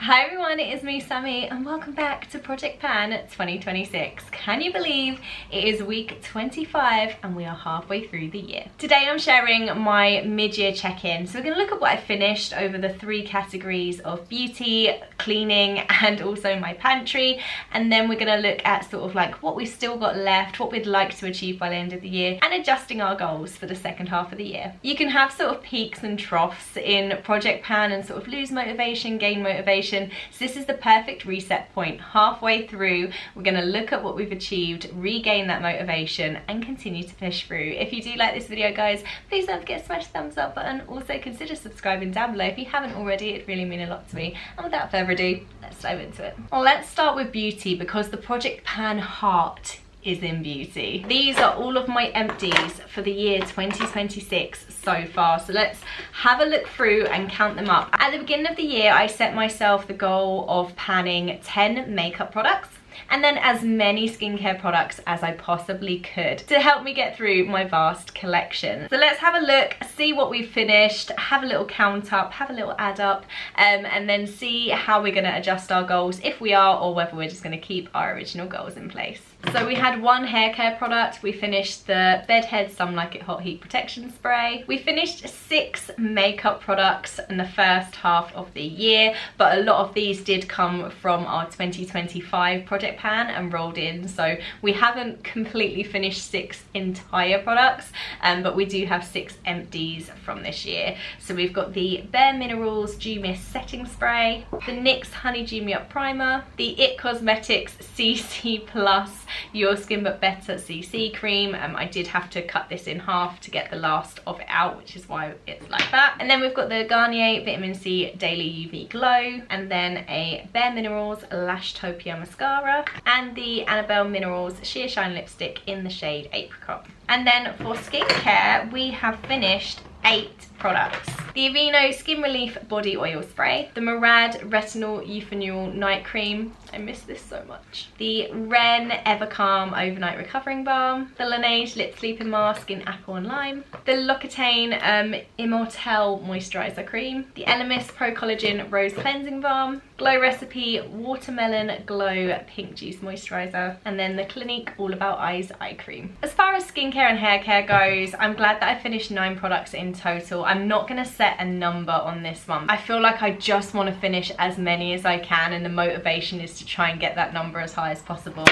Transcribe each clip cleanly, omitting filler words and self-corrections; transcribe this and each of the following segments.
Hi everyone, it is me Sammy and welcome back to Project Pan 2026. Can you believe it is week 25 and we are halfway through the year? Today I'm sharing my mid-year check-in. So we're going to look at what I finished over the 3 categories of beauty, cleaning and also my pantry, and then we're going to look at sort of like what we've still got left, what we'd like to achieve by the end of the year, and adjusting our goals for the second half of the year. You can have sort of peaks and troughs in Project Pan and sort of lose motivation, gain motivation. So this is the perfect reset point. Halfway through, we're going to look at what we've achieved, regain that motivation and continue to push through. If you do like this video, guys, please don't forget to smash the thumbs up button. Also consider subscribing down below if you haven't already. It'd really mean a lot to me. And without further ado, let's dive into it. Well, let's start with beauty because the Project Pan heart is in beauty. These are all of my empties for the year 2026 so far. So let's have a look through and count them up. At the beginning of the year, I set myself the goal of panning 10 makeup products and then as many skincare products as I possibly could to help me get through my vast collection. So let's have a look, see what we've finished, have a little count up, have a little add up, and then see how we're going to adjust our goals, if we are, or whether we're just going to keep our original goals in place. So we had 1 hair care product, we finished the Bedhead Some Like It Hot Heat Protection Spray. We finished 6 makeup products in the first half of the year, but a lot of these did come from our 2025 Project Pan and rolled in. So we haven't completely finished 6 entire products, but we do have 6 empties from this year. So we've got the Bare Minerals Dew Mist Setting Spray, the NYX Honey Dew Me Up Primer, the IT Cosmetics CC Plus Your Skin But Better CC Cream. I did have to cut this in half to get the last of it out, which is why it's like that. And then we've got the Garnier Vitamin C Daily UV Glow, and then a Bare Minerals Lashtopia Mascara, and the Annabelle Minerals Sheer Shine Lipstick in the shade Apricot. And then for skincare, we have finished 8 products. The Aveeno Skin Relief Body Oil Spray, the Murad Retinol Euphenol Night Cream, I miss this so much, the Ren Evercalm Overnight Recovering Balm, the Laneige Lip Sleeping Mask in Apple and Lime, the L'Occitane Immortelle Moisturiser Cream, the Elemis Pro Collagen Rose Cleansing Balm, Glow Recipe Watermelon Glow Pink Juice Moisturiser, and then the Clinique All About Eyes Eye Cream. As far as skincare and hair care goes, I'm glad that I finished 9 products in total. I'm not going to set a number on this one. I feel like I just want to finish as many as I can, and the motivation is to try and get that number as high as possible.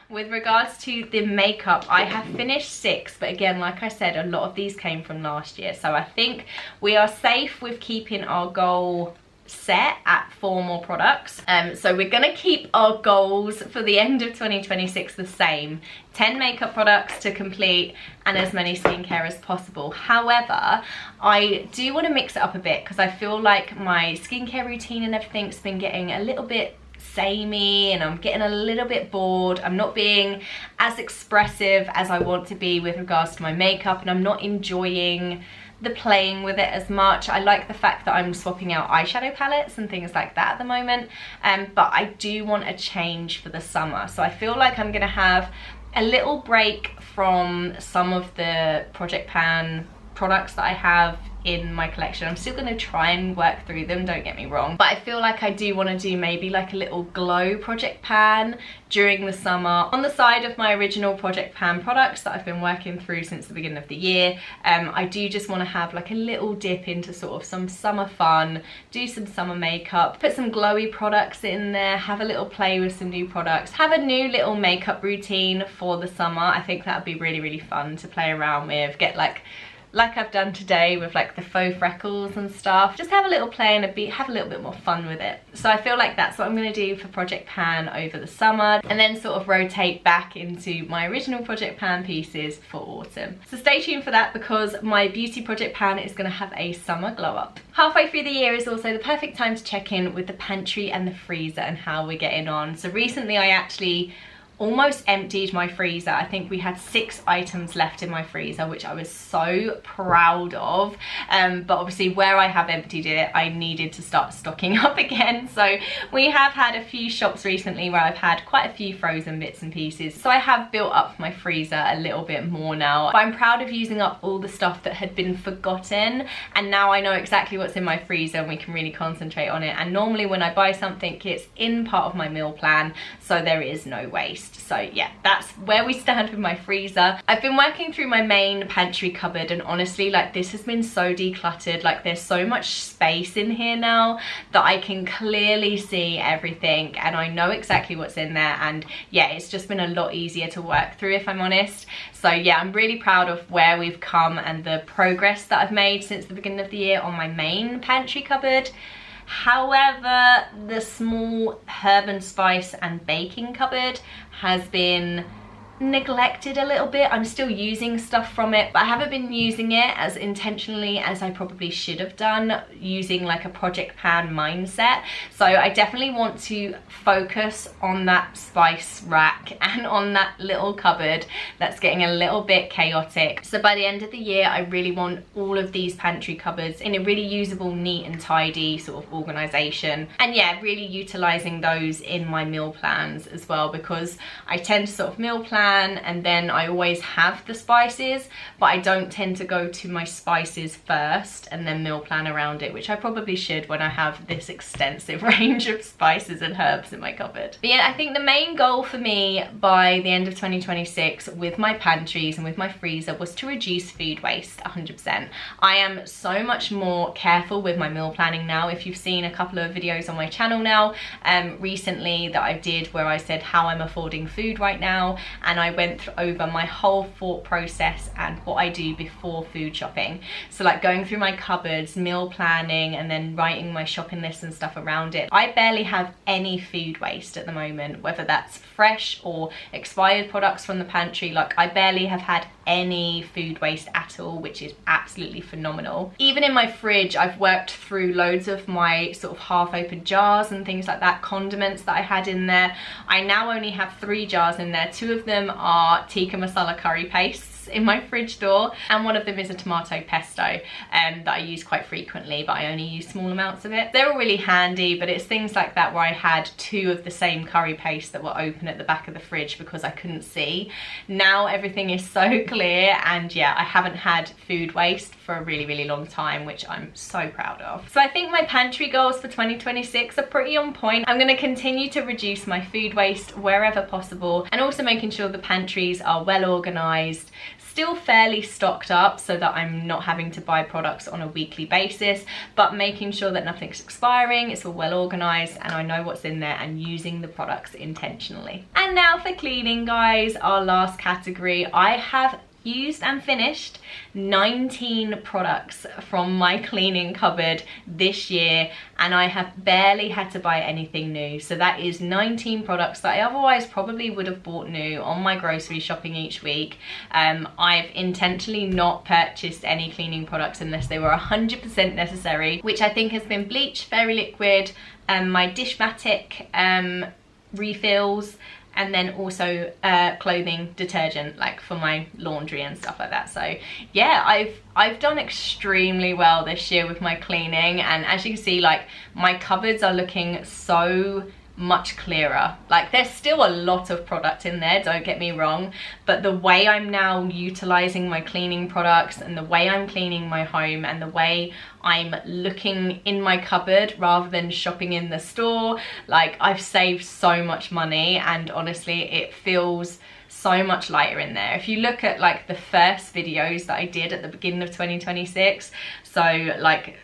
With regards to the makeup, I have finished 6, but again, like I said, a lot of these came from last year. So I think we are safe with keeping our goal set at 4 more products. So we're gonna keep our goals for the end of 2026 the same: 10 makeup products to complete and as many skincare as possible. However, I do want to mix it up a bit because I feel like my skincare routine and everything's been getting a little bit samey and I'm getting a little bit bored. I'm not being as expressive as I want to be with regards to my makeup, and I'm not enjoying the playing with it as much. I like the fact that I'm swapping out eyeshadow palettes and things like that at the moment, but I do want a change for the summer. So I feel like I'm gonna have a little break from some of the Project Pan products that I have in my collection. I'm still going to try and work through them, don't get me wrong, but I feel like I do want to do maybe like a little glow Project Pan during the summer on the side of my original Project Pan products that I've been working through since the beginning of the year. I do just want to have like a little dip into sort of some summer fun, do some summer makeup, put some glowy products in there, have a little play with some new products, have a new little makeup routine for the summer. I think that would be really, really fun to play around with, get like I've done today with like the faux freckles and stuff. Just have a little play and have a little bit more fun with it. So I feel like that's what I'm going to do for Project Pan over the summer, and then sort of rotate back into my original Project Pan pieces for autumn. So stay tuned for that because my beauty Project Pan is going to have a summer glow up. Halfway through the year is also the perfect time to check in with the pantry and the freezer and how we're getting on. So recently I actually almost emptied my freezer. I think we had 6 items left in my freezer, which I was so proud of. But obviously where I have emptied it, I needed to start stocking up again. So we have had a few shops recently where I've had quite a few frozen bits and pieces. So I have built up my freezer a little bit more now. But I'm proud of using up all the stuff that had been forgotten. And now I know exactly what's in my freezer and we can really concentrate on it. And normally when I buy something, it's in part of my meal plan, so there is no waste. So yeah, that's where we stand with my freezer. I've been working through my main pantry cupboard, and honestly, like, this has been so decluttered. Like, there's so much space in here now that I can clearly see everything and I know exactly what's in there. And yeah, it's just been a lot easier to work through, if I'm honest. So yeah, I'm really proud of where we've come and the progress that I've made since the beginning of the year on my main pantry cupboard. However, the small herb and spice and baking cupboard has been neglected a little bit. I'm still using stuff from it, but I haven't been using it as intentionally as I probably should have done, using like a project pan mindset. So I definitely want to focus on that spice rack and on that little cupboard that's getting a little bit chaotic. So by the end of the year, I really want all of these pantry cupboards in a really usable, neat and tidy sort of organization. And yeah, really utilizing those in my meal plans as well, because I tend to sort of meal plan and then I always have the spices, but I don't tend to go to my spices first and then meal plan around it, which I probably should when I have this extensive range of spices and herbs in my cupboard. But yeah, I think the main goal for me by the end of 2026 with my pantries and with my freezer was to reduce food waste 100%. I am so much more careful with my meal planning now. If you've seen a couple of videos on my channel now recently that I did where I said how I'm affording food right now, and I went over my whole thought process and what I do before food shopping. So like going through my cupboards, meal planning, and then writing my shopping list and stuff around it. I barely have any food waste at the moment, whether that's fresh or expired products from the pantry. Like, I barely have had any food waste at all, which is absolutely phenomenal. Even in my fridge, I've worked through loads of my sort of half open jars and things like that, condiments that I had in there. I now only have 3 jars in there. 2 of them are tikka masala curry pastes in my fridge door, and one of them is a tomato pesto that I use quite frequently, but I only use small amounts of it. They're all really handy, but it's things like that where I had 2 of the same curry paste that were open at the back of the fridge because I couldn't see. Now everything is so clear, and yeah, I haven't had food waste for a really, really long time, which I'm so proud of. So I think my pantry goals for 2026 are pretty on point. I'm going to continue to reduce my food waste wherever possible, and also making sure the pantries are well organized, still fairly stocked up so that I'm not having to buy products on a weekly basis, but making sure that nothing's expiring, it's all well organized and I know what's in there, and using the products intentionally. And now for cleaning, guys, our last category. I have used and finished 19 products from my cleaning cupboard this year, and I have barely had to buy anything new. So that is 19 products that I otherwise probably would have bought new on my grocery shopping each week. I've intentionally not purchased any cleaning products unless they were 100% necessary, which I think has been bleach, fairy liquid, my Dishmatic refills, and then also clothing detergent, like for my laundry and stuff like that. So yeah, I've done extremely well this year with my cleaning, and as you can see, like, my cupboards are looking so much clearer. Like, there's still a lot of product in there, don't get me wrong, but the way I'm now utilizing my cleaning products and the way I'm cleaning my home and the way I'm looking in my cupboard rather than shopping in the store, like, I've saved so much money, and honestly it feels so much lighter in there. If you look at like the first videos that I did at the beginning of 2026, so like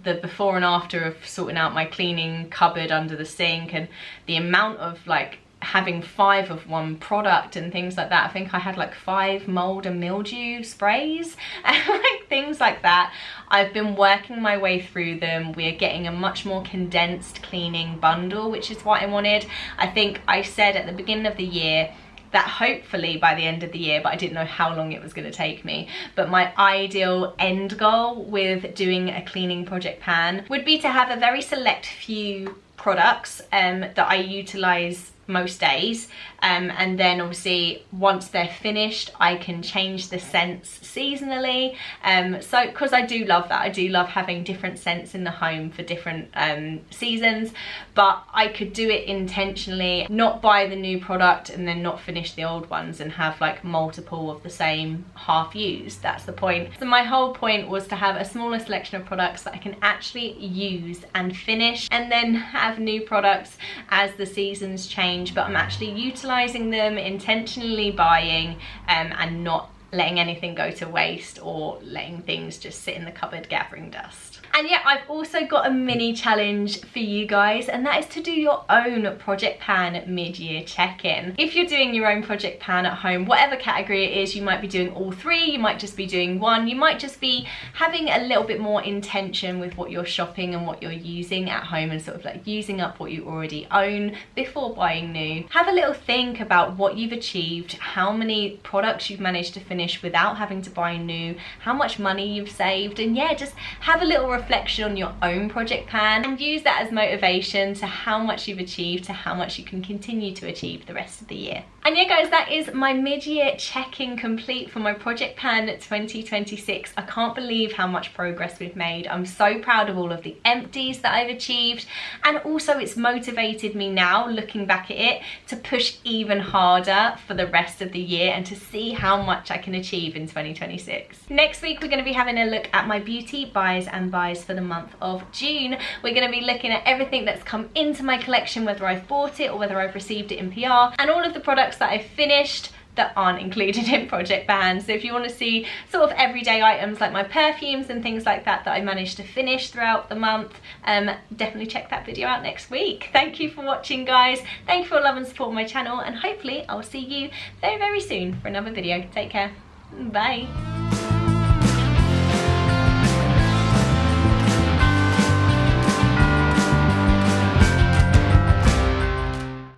the before and after of sorting out my cleaning cupboard under the sink, and the amount of like having 5 of one product and things like that. I think I had like 5 mold and mildew sprays and like things like that. I've been working my way through them. We're getting a much more condensed cleaning bundle, which is what I wanted. I think I said at the beginning of the year that hopefully by the end of the year, but I didn't know how long it was going to take me, but my ideal end goal with doing a cleaning project pan would be to have a very select few products that I utilize most days, and then obviously once they're finished I can change the scents seasonally, so because I do love that. I do love having different scents in the home for different seasons, but I could do it intentionally, not buy the new product and then not finish the old ones and have like multiple of the same half used. That's the point. So my whole point was to have a smaller selection of products that I can actually use and finish, and then have new products as the seasons change, but I'm actually utilizing them, intentionally buying, and not letting anything go to waste or letting things just sit in the cupboard gathering dust. And yeah, I've also got a mini challenge for you guys, and that is to do your own Project Pan mid-year check-in. If you're doing your own Project Pan at home, whatever category it is, you might be doing all three, you might just be doing one, you might just be having a little bit more intention with what you're shopping and what you're using at home, and sort of like using up what you already own before buying new. Have a little think about what you've achieved, how many products you've managed to finish without having to buy new, how much money you've saved, and yeah, just have a little reflection on your own Project Pan and use that as motivation to how much you've achieved, to how much you can continue to achieve the rest of the year. And yeah guys, that is my mid-year check-in complete for my Project Pan 2026. I can't believe how much progress we've made. I'm so proud of all of the empties that I've achieved, and also it's motivated me now, looking back at it, to push even harder for the rest of the year and to see how much I can achieve in 2026. Next week we're going to be having a look at my beauty buys and buys for the month of June. We're going to be looking at everything that's come into my collection, whether I've bought it or whether I've received it in PR, and all of the products that I've finished that aren't included in Project Pan. So if you want to see sort of everyday items like my perfumes and things like that that I managed to finish throughout the month, definitely check that video out next week. Thank you for watching guys, thank you for love and support my channel, and hopefully I'll see you very, very soon for another video. Take care, bye.